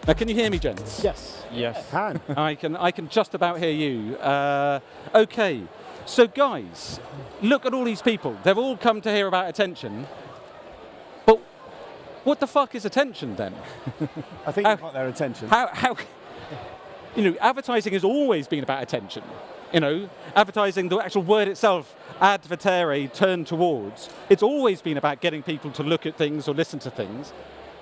Now, can you hear me, gents? Yes. Yes. I can just about hear you. Okay, so guys, look at all these people. They've all come to hear about attention. But what the fuck is attention then? I think you've got their attention. How? Advertising has always been about attention. Advertising, the actual word itself, advertere, turn towards. It's always been about getting people to look at things or listen to things.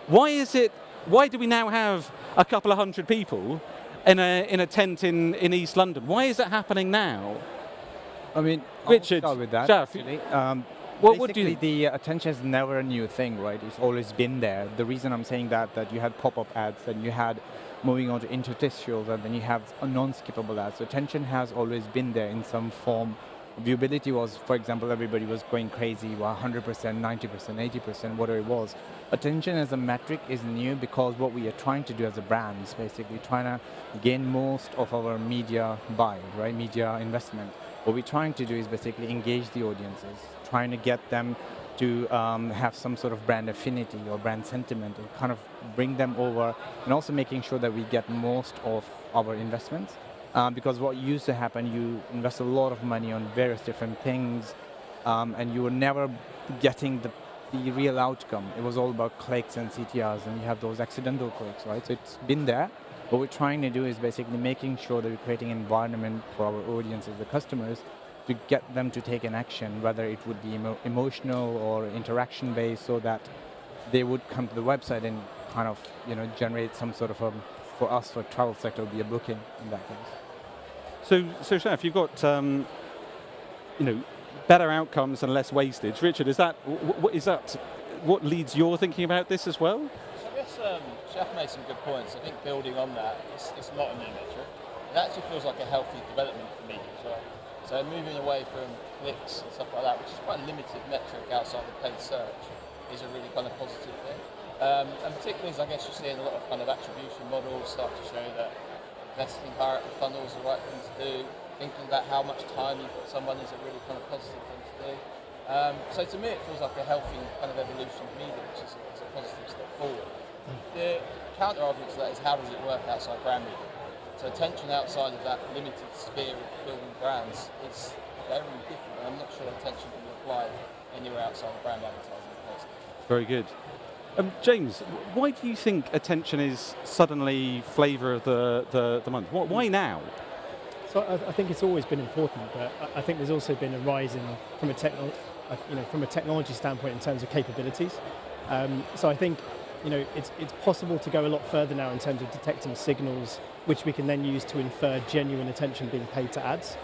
Why do we now have a couple of hundred people in a tent in East London? Why is it happening now? I mean, Richard, I'll start with that. Shaaf, Actually. what do you? The attention is never a new thing, right? It's always been there. The reason I'm saying that you had pop-up ads, and you had moving on to interstitials, and then you have non-skippable ads. So attention has always been there in some form. Viewability was, for example, everybody was going crazy, 100%, 90%, 80%, whatever it was. Attention as a metric is new because what we are trying to do as a brand is basically trying to gain most of our media buy, right? Media investment. What we're trying to do is basically engage the audiences, trying to get them to have some sort of brand affinity or brand sentiment and kind of bring them over, and also making sure that we get most of our investments. Because what used to happen, you invest a lot of money on various different things, and you were never getting the real outcome. It was all about clicks and CTRs, and you have those accidental clicks, right? So it's been there. What we're trying to do is basically making sure that we're creating an environment for our audiences, the customers, to get them to take an action, whether it would be emotional or interaction-based, so that they would come to the website and kind of generate some sort of for us, for travel sector, would be a booking in that case. So Shaaf, you've got better outcomes and less wastage. Richard, is that what leads your thinking about this as well? So I guess Shaaf made some good points. I think building on that, it's not a new metric. It actually feels like a healthy development for me as well. So moving away from clicks and stuff like that, which is quite a limited metric outside of paid search, is a really kind of positive thing. And particularly as I guess you're seeing a lot of kind of attribution models start to show that investing higher up the funnel is the right thing to do. Thinking about how much time you've got someone is a really kind of positive thing to do. So to me it feels like a healthy kind of evolution of media, which is a positive step forward. The counter argument to that is how does it work outside brand media? So attention outside of that limited sphere of building brands is very different, and I'm not sure attention can be applied anywhere outside of brand advertising personally. Very good. James, why do you think attention is suddenly flavour of the month? Why now? So I think it's always been important, but I think there's also been a rise from a technology standpoint in terms of capabilities. So I think it's possible to go a lot further now in terms of detecting signals, which we can then use to infer genuine attention being paid to ads.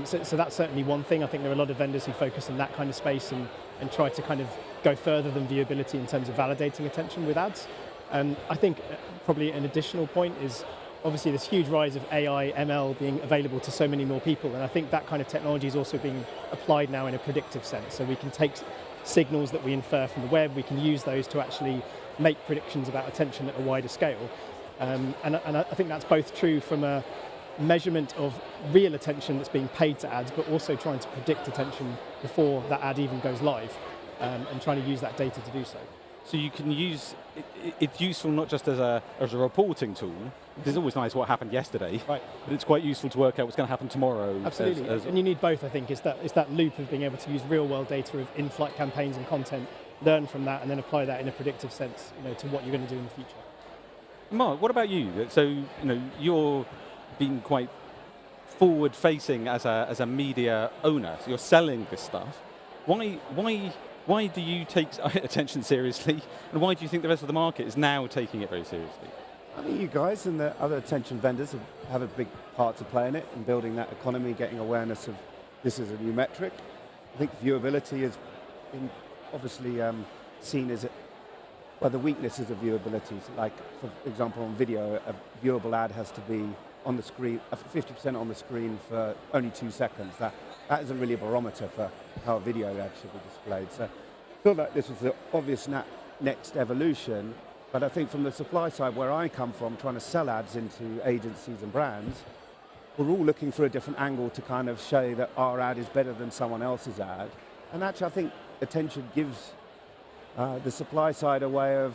So that's certainly one thing. I think there are a lot of vendors who focus in that kind of space and try to kind of go further than viewability in terms of validating attention with ads. I think probably an additional point is obviously this huge rise of AI, ML being available to so many more people, and I think that kind of technology is also being applied now in a predictive sense. So we can take signals that we infer from the web, we can use those to actually make predictions about attention at a wider scale. And I think that's both true from a measurement of real attention that's being paid to ads, but also trying to predict attention before that ad even goes live, and trying to use that data to do so. So you can use it's useful not just as a reporting tool. It's always nice what happened yesterday, right? But it's quite useful to work out what's going to happen tomorrow. Absolutely, and you need both. I think it's that loop of being able to use real-world data of in-flight campaigns and content, learn from that, and then apply that in a predictive sense, to what you're going to do in the future. Mark, what about you? So you're being quite forward-facing as a media owner. So you're selling this stuff. Why do you take attention seriously, and why do you think the rest of the market is now taking it very seriously? I think you guys and the other attention vendors have a big part to play in it, in building that economy, getting awareness of this is a new metric. I think viewability has been obviously seen as the weaknesses of viewability. So like, for example, on video, a viewable ad has to be on the screen, 50% on the screen for only 2 seconds. That isn't really a barometer for how a video ad should be displayed. So I feel like this was the obvious next evolution. But I think from the supply side, where I come from, trying to sell ads into agencies and brands, we're all looking for a different angle to kind of show that our ad is better than someone else's ad. And actually, I think attention gives the supply side a way of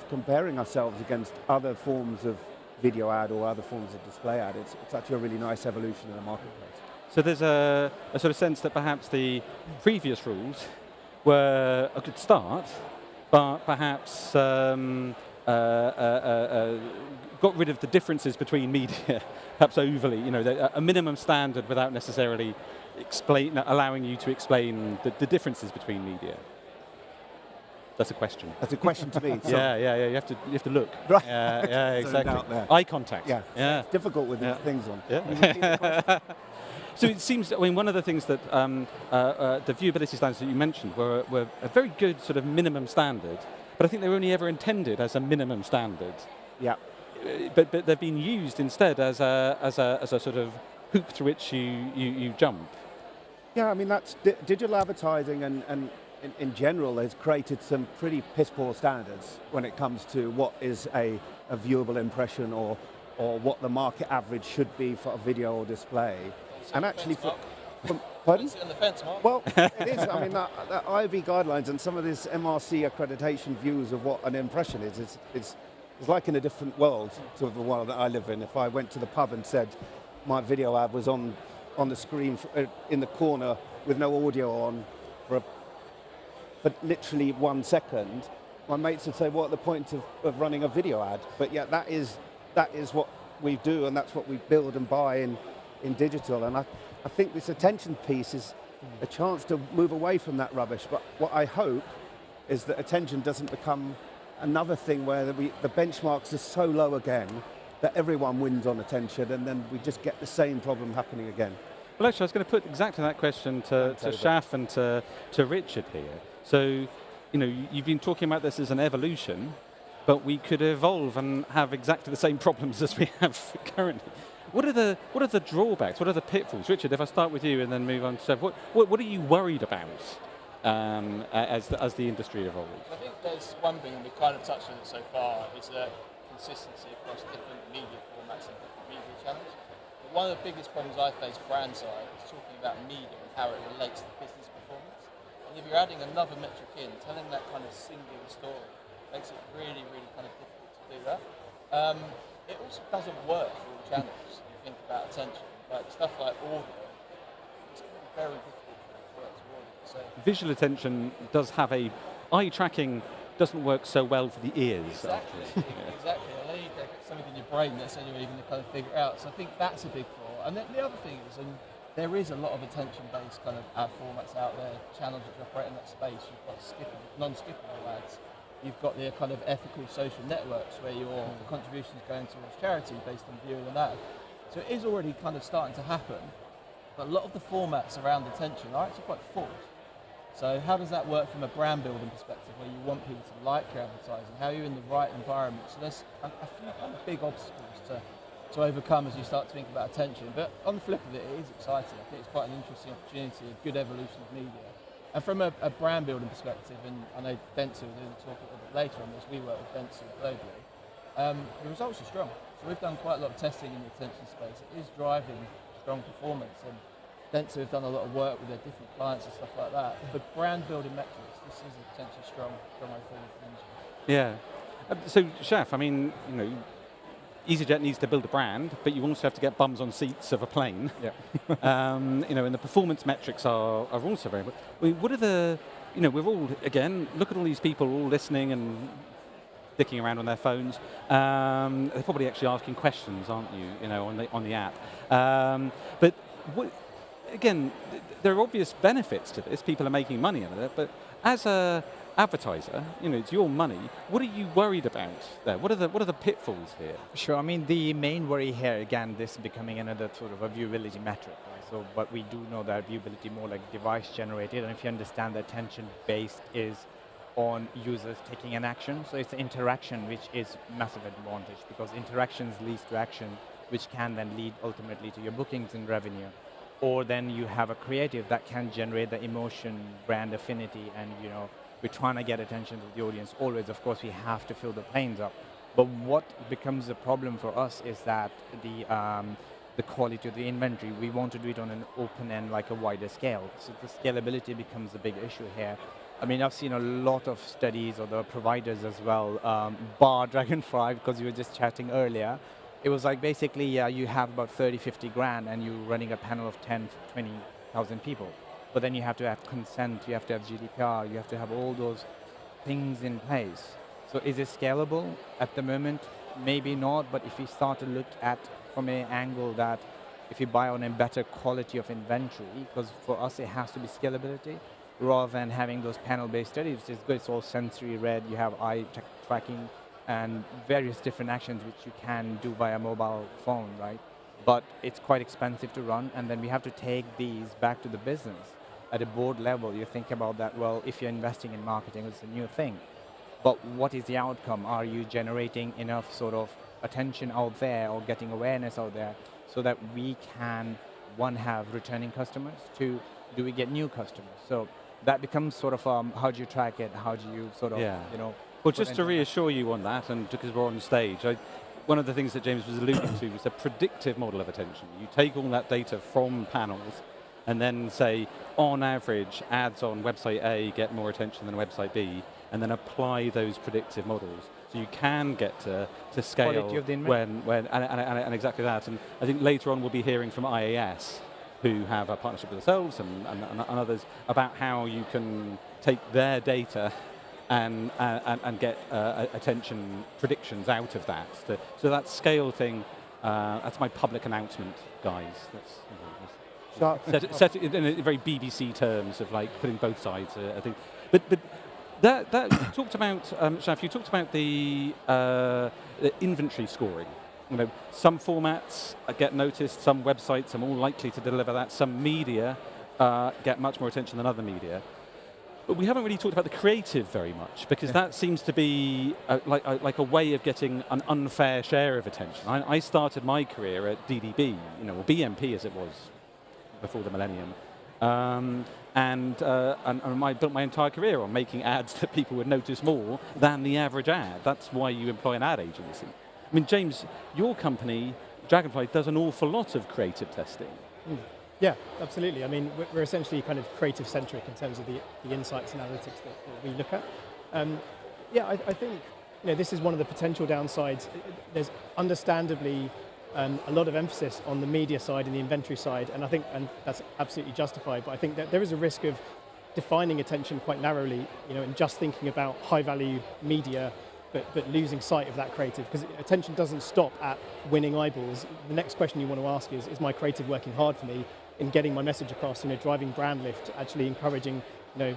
comparing ourselves against other forms of video ad or other forms of display ad. It's actually a really nice evolution in the marketplace. So there's a sort of sense that perhaps the previous rules were a good start, but perhaps got rid of the differences between media, perhaps overly, a minimum standard without necessarily allowing you to explain the differences between media. That's a question. That's a question to me. Yeah. You have to look. Right. Yeah, exactly. Eye contact. Yeah. Yeah. It's difficult with these things on. Yeah. So it seems, one of the things that the viewability standards that you mentioned were a very good sort of minimum standard, but I think they were only ever intended as a minimum standard. Yeah. But they've been used instead as a sort of hoop through which you jump. Yeah, I mean, that's digital advertising and in general has created some pretty piss poor standards when it comes to what is a viewable impression or what the market average should be for a video or display. And actually, pardon? On the fence, Mark. Well, it is. I mean, that IB guidelines and some of this MRC accreditation views of what an impression is, it's like in a different world to the world that I live in. If I went to the pub and said my video ad was on the screen in the corner with no audio on for literally 1 second, my mates would say, what are the point of running a video ad? But yeah, that is what we do, and that's what we build and buy in digital. And I think this attention piece is a chance to move away from that rubbish. But what I hope is that attention doesn't become another thing where the benchmarks are so low again that everyone wins on attention, and then we just get the same problem happening again. Well, actually, I was going to put exactly that question to Shaaf and to Richard here. So, you've been talking about this as an evolution, but we could evolve and have exactly the same problems as we have currently. What are the drawbacks? What are the pitfalls? Richard, if I start with you and then move on to Shaaf, what are you worried about as the industry evolves? I think there's one thing, and we've kind of touched on it so far, is that consistency across different media formats and different media channels. But one of the biggest problems I face brand side is talking about media and how it relates to business performance. And if you're adding another metric in, telling that kind of singular story makes it really, really kind of difficult to do that. It also doesn't work for all channels. You think about attention, like stuff like audio, it's going to be very difficult for it to work to audio. So visual attention does have eye tracking doesn't work so well for the ears. Exactly. Exactly. I know you get something in your brain that's only really going to kind of figure it out. So I think that's a big flaw. And then the other thing is, and there is a lot of attention-based kind of ad formats out there, channels which operate in that space. You've got non-skippable ads. You've got the kind of ethical social networks where your contributions going towards charity based on viewing an ad. So it is already kind of starting to happen, but a lot of the formats around attention are actually quite forced. So how does that work from a brand building perspective, where you want people to like your advertising? How are you in the right environment? So there's a few kind of big obstacles to overcome as you start to think about attention. But on the flip of it, it is exciting. I think it's quite an interesting opportunity, a good evolution of media. And from a brand building perspective, and I know Dentsu will talk a little bit later on this, we work with Dentsu globally, the results are strong. So we've done quite a lot of testing in the attention space. It is driving strong performance, and Dentsu have done a lot of work with their different clients and stuff like that. For brand building metrics, this is a potentially strong way forward for the industry. Yeah. So Shaaf, I mean, EasyJet needs to build a brand, but you also have to get bums on seats of a plane. Yeah. And the performance metrics are also very important. I mean, what are the, we're all, again, look at all these people all listening and dicking around on their phones. They're probably actually asking questions, aren't you, on the app. But again, there are obvious benefits to this. People are making money out of it, but as a advertiser, it's your money. What are you worried about there? What are the pitfalls here? Sure. I mean, the main worry here, again, this becoming another sort of a viewability metric, right? So, but we do know that viewability more like device generated, and if you understand the attention based is on users taking an action. So it's interaction, which is massive advantage, because interactions leads to action, which can then lead ultimately to your bookings and revenue. Or then you have a creative that can generate the emotion, brand affinity, and we're trying to get attention to the audience. Always, of course, we have to fill the planes up. But what becomes a problem for us is that the quality of the inventory, we want to do it on an open and like a wider scale. So the scalability becomes a big issue here. I mean, I've seen a lot of studies or the providers as well, bar Dragonfly, because we were just chatting earlier. It was like basically, you have about 30, 50 grand and you're running a panel of 10, 20,000 people. But then you have to have consent, you have to have GDPR, you have to have all those things in place. So is it scalable at the moment? Maybe not, but if we start to look at from an angle that if you buy on a better quality of inventory, because for us it has to be scalability, rather than having those panel-based studies, which is good, it's all sensory read, you have eye tracking and various different actions which you can do via mobile phone, right? But it's quite expensive to run, and then we have to take these back to the business. At a board level, you think about that, well, if you're investing in marketing, it's a new thing. But what is the outcome? Are you generating enough sort of attention out there or getting awareness out there so that we can, one, have returning customers, two, do we get new customers? So that becomes sort of, how do you track it? How do you sort of, you know... Well, just to reassure you on that, and because we're on stage, one of the things that James was alluding to was a predictive model of attention. You take all that data from panels and then say, on average, ads on website A get more attention than website B, and then apply those predictive models. So you can get to scale and exactly that. And I think later on we'll be hearing from IAS, who have a partnership with ourselves and others, about how you can take their data and get attention predictions out of that. So that scale thing, that's my public announcement, guys. Set it in very BBC terms of like putting both sides, I think. But that you talked about, Shaaf, you talked about the inventory scoring. You know, some formats get noticed, some websites are more likely to deliver that, some media get much more attention than other media. But we haven't really talked about the creative very much, because that seems to be like a way of getting an unfair share of attention. I started my career at DDB, or BMP as it was before the millennium, and I built my entire career on making ads that people would notice more than the average ad. That's why you employ an ad agency. I mean, James, your company, Dragonfly, does an awful lot of creative testing. Yeah, absolutely. I mean, we're essentially kind of creative-centric in terms of the insights and analytics that we look at. I think this is one of the potential downsides. There's understandably a lot of emphasis on the media side and the inventory side, and I think that's absolutely justified. But I think that there is a risk of defining attention quite narrowly, and just thinking about high-value media, but losing sight of that creative, because attention doesn't stop at winning eyeballs. The next question you want to ask is my creative working hard for me in getting my message across, driving brand lift, actually encouraging,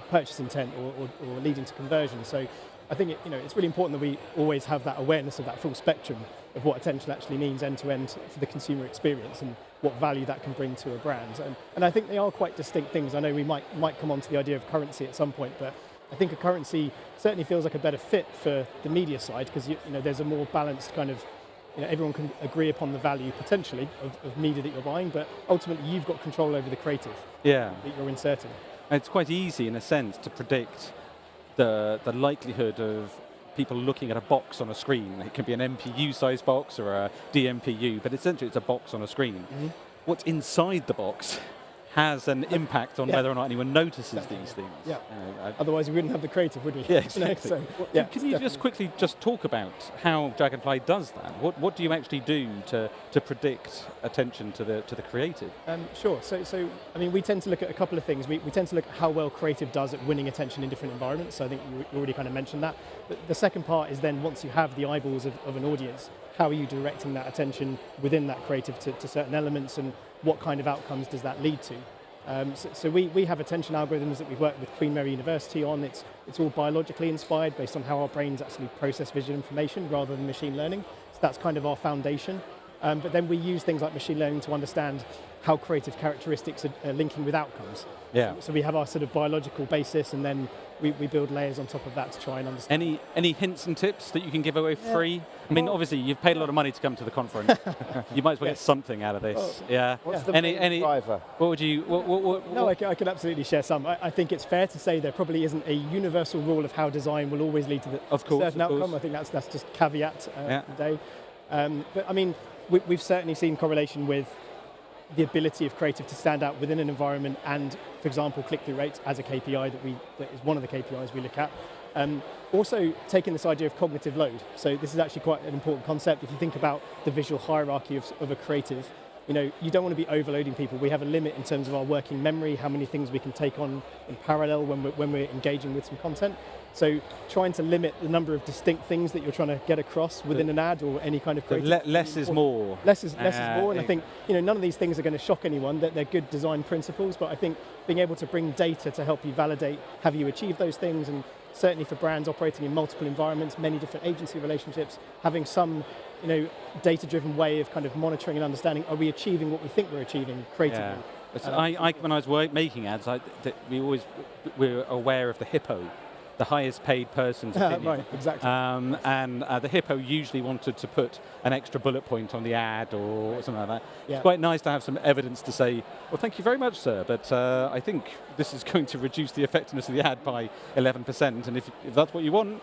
purchase intent or leading to conversion. So I think it's really important that we always have that awareness of that full spectrum of what attention actually means end to end for the consumer experience and what value that can bring to a brand. And I think they are quite distinct things. I know we might come on to the idea of currency at some point, but I think a currency certainly feels like a better fit for the media side, because there's a more balanced kind of, everyone can agree upon the value potentially of media that you're buying, but ultimately you've got control over the creative that you're inserting. And it's quite easy in a sense to predict the likelihood of people looking at a box on a screen. It can be an MPU-sized box or a DMPU, but essentially it's a box on a screen. Mm-hmm. What's inside the box has an impact on whether or not anyone notices these things. Yeah. Otherwise we wouldn't have the creative, would we? Yeah, exactly. Can you just quickly talk about how Dragonfly does that? What do you actually do to predict attention to the creative? Sure. So I mean, we tend to look at a couple of things. We tend to look at how well creative does at winning attention in different environments. So I think you already kind of mentioned that. But the second part is then once you have the eyeballs of an audience, how are you directing that attention within that creative to certain elements, and what kind of outcomes does that lead to? So we have attention algorithms that we've worked with Queen Mary University on. It's all biologically inspired based on how our brains actually process visual information rather than machine learning. So that's kind of our foundation. But then we use things like machine learning to understand how creative characteristics are linking with outcomes. Yeah. So we have our sort of biological basis, and then we build layers on top of that to try and understand. Any hints and tips that you can give away free? I mean, obviously you've paid a lot of money to come to the conference. You might as well get something out of this. What's the main driver? What would you? No, I can absolutely share some. I think it's fair to say there probably isn't a universal rule of how design will always lead to a certain outcome. I think that's just caveat today. But I mean, we've certainly seen correlation with the ability of creative to stand out within an environment, and, for example, click-through rates as a KPI that is one of the KPIs we look at. Also taking this idea of cognitive load. So this is actually quite an important concept. If you think about the visual hierarchy of a creative, you don't want to be overloading people. We have a limit in terms of our working memory, how many things we can take on in parallel when we're engaging with some content. So trying to limit the number of distinct things that you're trying to get across within an ad or any kind of creative. Less is more. Less is more, and I think none of these things are going to shock anyone. That they're good design principles, but I think being able to bring data to help you validate have you achieved those things, and certainly for brands operating in multiple environments, many different agency relationships, having some data-driven way of kind of monitoring and understanding, are we achieving what we think we're achieving creatively? Yeah. When I was making ads, we're aware of the hippo, the highest paid person's opinion. Right, exactly. And the hippo usually wanted to put an extra bullet point on the ad or something like that. Yeah. It's quite nice to have some evidence to say, well, thank you very much, sir, but I think this is going to reduce the effectiveness of the ad by 11%, and if that's what you want.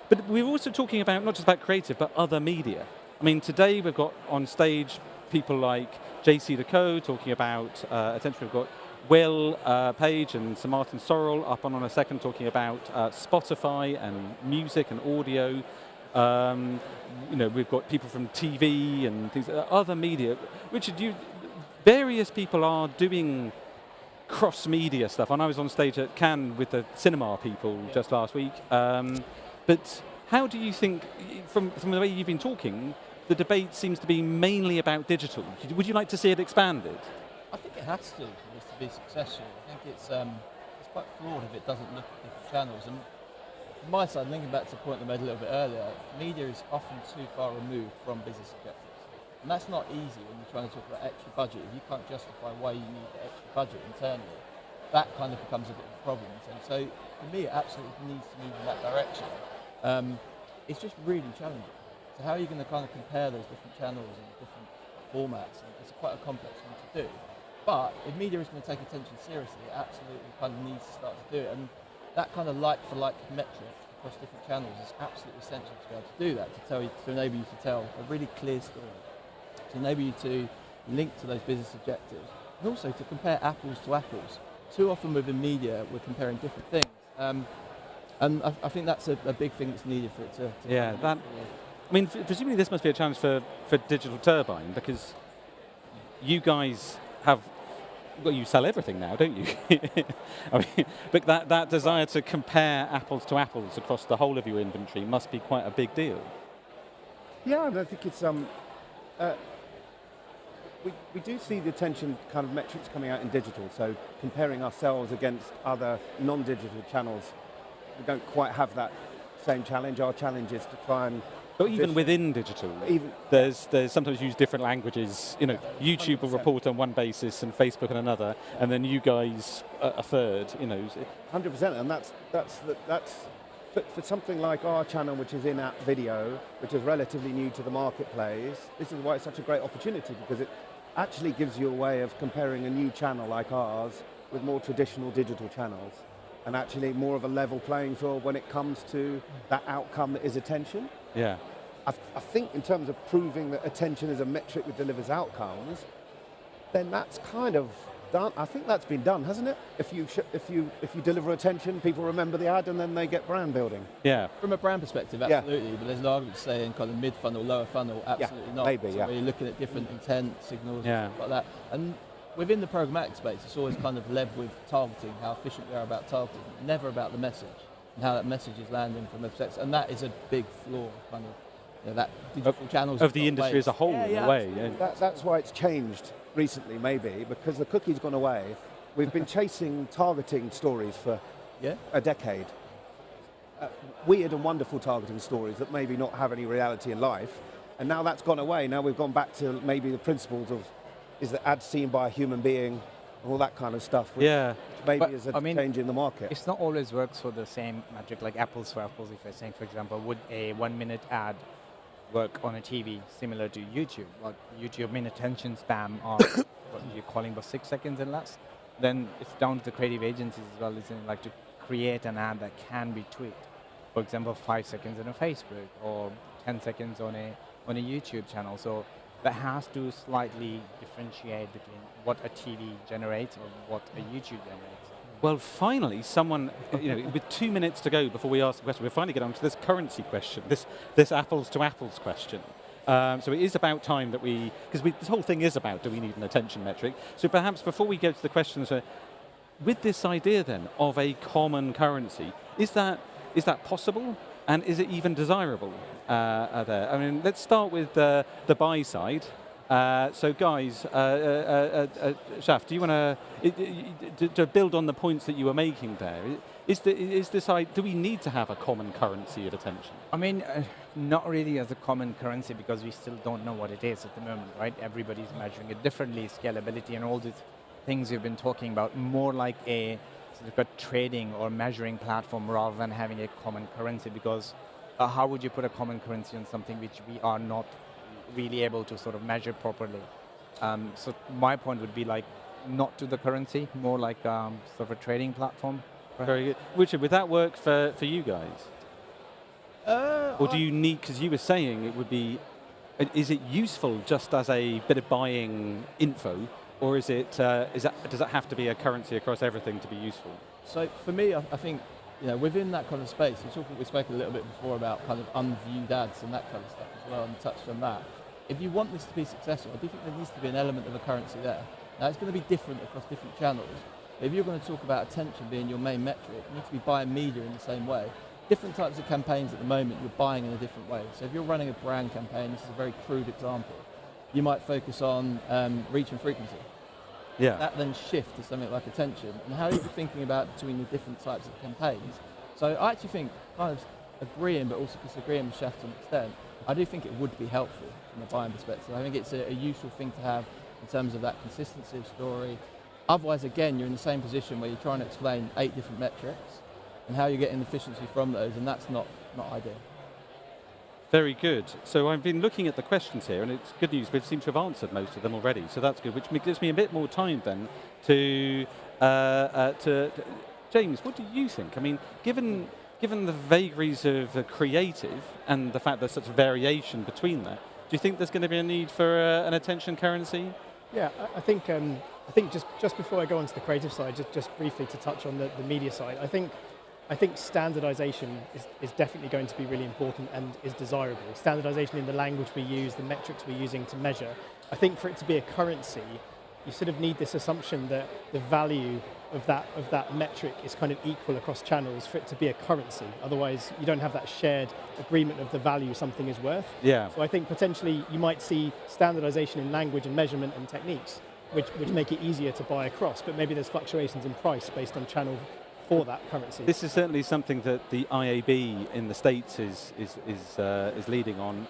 But we're also talking about not just about creative, but other media. I mean, today we've got on stage people like JC Decaux talking about attention. We've got Will Page and Sir Martin Sorrell up on a second talking about Spotify and music and audio. We've got people from TV and things, other media. Richard, various people are doing cross-media stuff. And I was on stage at Cannes with the cinema people just last week. But how do you think, from the way you've been talking, the debate seems to be mainly about digital? Would you like to see it expanded? I think it has to for this to be successful. I think it's quite flawed if it doesn't look at different channels. And from my side, thinking back to the point I made a little bit earlier, media is often too far removed from business objectives. And that's not easy when you're trying to talk about extra budget. If you can't justify why you need the extra budget internally, that kind of becomes a bit of a problem. So for me, it absolutely needs to move in that direction. It's just really challenging. So how are you going to kind of compare those different channels and different formats? And it's quite a complex thing to do. But if media is going to take attention seriously, it absolutely kind of needs to start to do it. And that kind of like-for-like metric across different channels is absolutely essential to be able to do that, to enable you to tell a really clear story, to enable you to link to those business objectives, and also to compare apples to apples. Too often within media, we're comparing different things. And I think that's a big thing that's needed for it to I mean, presumably this must be a challenge for Digital Turbine, because you guys you sell everything now, don't you? I mean, but that desire to compare apples to apples across the whole of your inventory must be quite a big deal. Yeah, and I think it's we do see the attention kind of metrics coming out in digital. So comparing ourselves against other non-digital channels, we don't quite have that same challenge. Our challenge is to try and. But even within digital, there's sometimes use different languages. YouTube will report on one basis and Facebook on another, and then you guys a third. 100%, and that's for something like our channel, which is in-app video, which is relatively new to the marketplace. This is why it's such a great opportunity, because it actually gives you a way of comparing a new channel like ours with more traditional digital channels, and actually more of a level playing field when it comes to that outcome that is attention. Yeah, I think in terms of proving that attention is a metric that delivers outcomes, then that's kind of done. I think that's been done, hasn't it? If you deliver attention, people remember the ad, and then they get brand building. Yeah. From a brand perspective, absolutely. Yeah. But there's an argument to say in kind of mid-funnel, lower funnel, absolutely not. Maybe, so we're looking at different intent signals and stuff like that. And within the programmatic space, it's always kind of led with targeting, how efficient we are about targeting, never about the message and how that message is landing from a perspective. And that is a big flaw, kind of, that digital channels of the industry as a whole, in a way. Yeah. That's why it's changed recently, maybe, because the cookie's gone away. We've been chasing targeting stories for a decade. Weird and wonderful targeting stories that maybe not have any reality in life. And now that's gone away. Now we've gone back to maybe the principles of, is the ad seen by a human being, and all that kind of stuff. Which maybe is a change in the market. It's not always works for the same metric, like apples for apples. If you're saying, for example, would a 1 minute ad work on a TV similar to YouTube? Like YouTube mean attention span on what you're calling about 6 seconds and less. Then it's down to the creative agencies as well, isn't it? Like to create an ad that can be tweaked. For example, 5 seconds on a Facebook or 10 seconds on a YouTube channel. So that has to slightly differentiate between what a TV generates or what a YouTube generates. Well, finally, someone, with 2 minutes to go before we ask the question, we're finally getting on to this currency question, this apples to apples question. So it is about time that because this whole thing is about, do we need an attention metric? So perhaps before we go to the questions, with this idea then of a common currency, is that possible? And is it even desirable there? I mean, let's start with the buy side. So guys, Shaaf, do you want to build on the points that you were making there? Do we need to have a common currency of attention? I mean, not really as a common currency because we still don't know what it is at the moment, right? Everybody's measuring it differently, scalability and all these things you've been talking about, more like a sort of a trading or measuring platform rather than having a common currency, because how would you put a common currency on something which we are not really able to sort of measure properly? So my point would be like not to the currency, more like sort of a trading platform. Very good. Richard, would that work for you guys? Or do you need, because you were saying it would be, is it useful just as a bit of buying info, or does it have to be a currency across everything to be useful? So for me, I think within that kind of space, we spoke a little bit before about kind of unviewed ads and that kind of stuff as well, and touched on that. If you want this to be successful, I do think there needs to be an element of a currency there. Now it's going to be different across different channels. But if you're going to talk about attention being your main metric, you need to be buying media in the same way. Different types of campaigns at the moment, you're buying in a different way. So if you're running a brand campaign, this is a very crude example, you might focus on reach and frequency. Yeah. That then shift to something like attention. And how are you thinking about between the different types of campaigns? So I actually think, kind of agreeing but also disagreeing with Shaaf to an extent, I do think it would be helpful from a buying perspective. I think it's a useful thing to have in terms of that consistency of story. Otherwise, again, you're in the same position where you're trying to explain 8 different metrics and how you're getting efficiency from those, and that's not ideal. Very good. So I've been looking at the questions here, and it's good news. We seem to have answered most of them already, so that's good, which gives me a bit more time then to James, what do you think? I mean, given the vagaries of the creative and the fact there's such variation between that, do you think there's going to be a need for an attention currency? Yeah, I think just before I go on to the creative side, just briefly to touch on the media side, I think standardization is definitely going to be really important and is desirable. Standardization in the language we use, the metrics we're using to measure. I think for it to be a currency, you sort of need this assumption that the value of that metric is kind of equal across channels for it to be a currency. Otherwise, you don't have that shared agreement of the value something is worth. Yeah. So I think potentially you might see standardization in language and measurement and techniques, which make it easier to buy across, but maybe there's fluctuations in price based on channel for that currency. This is certainly something that the IAB in the States is leading on.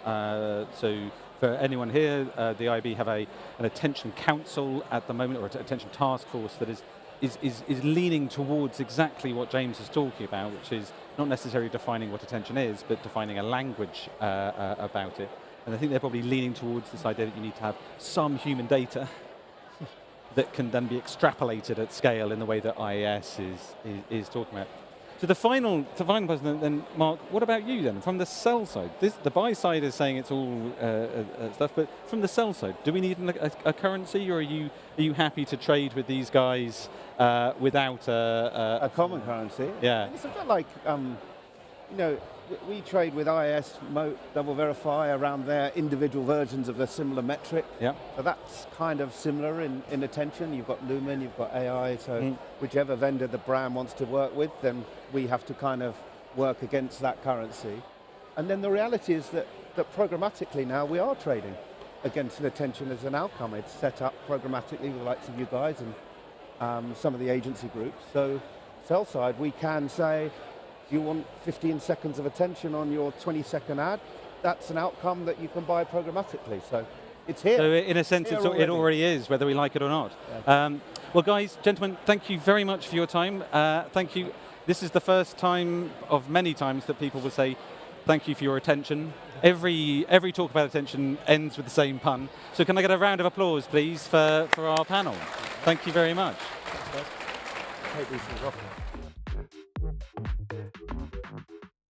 So for anyone here, the IAB have an attention council at the moment, or attention task force that is leaning towards exactly what James is talking about, which is not necessarily defining what attention is, but defining a language about it. And I think they're probably leaning towards this idea that you need to have some human data that can then be extrapolated at scale in the way that IAS is talking about. So the final person then, Mark, what about you then? From the sell side, the buy side is saying it's all stuff, but from the sell side, do we need a currency, or are you happy to trade with these guys without a common currency? Yeah. It's a bit like, we trade with IAS, Moat, Double Verify around their individual versions of a similar metric. Yeah. So that's kind of similar in attention. You've got Lumen, you've got AI, so whichever vendor the brand wants to work with, then we have to kind of work against that currency. And then the reality is that programmatically now we are trading against an attention as an outcome. It's set up programmatically with the likes of you guys and some of the agency groups. So sell side, we can say, you want 15 seconds of attention on your 20-second ad, that's an outcome that you can buy programmatically. So it's here. So in a sense, it already is, whether we like it or not. Yeah. Well, guys, gentlemen, thank you very much for your time. Thank you. This is the first time of many times that people will say, thank you for your attention. Every talk about attention ends with the same pun. So can I get a round of applause, please, for our panel? Thank you very much. Take these things off.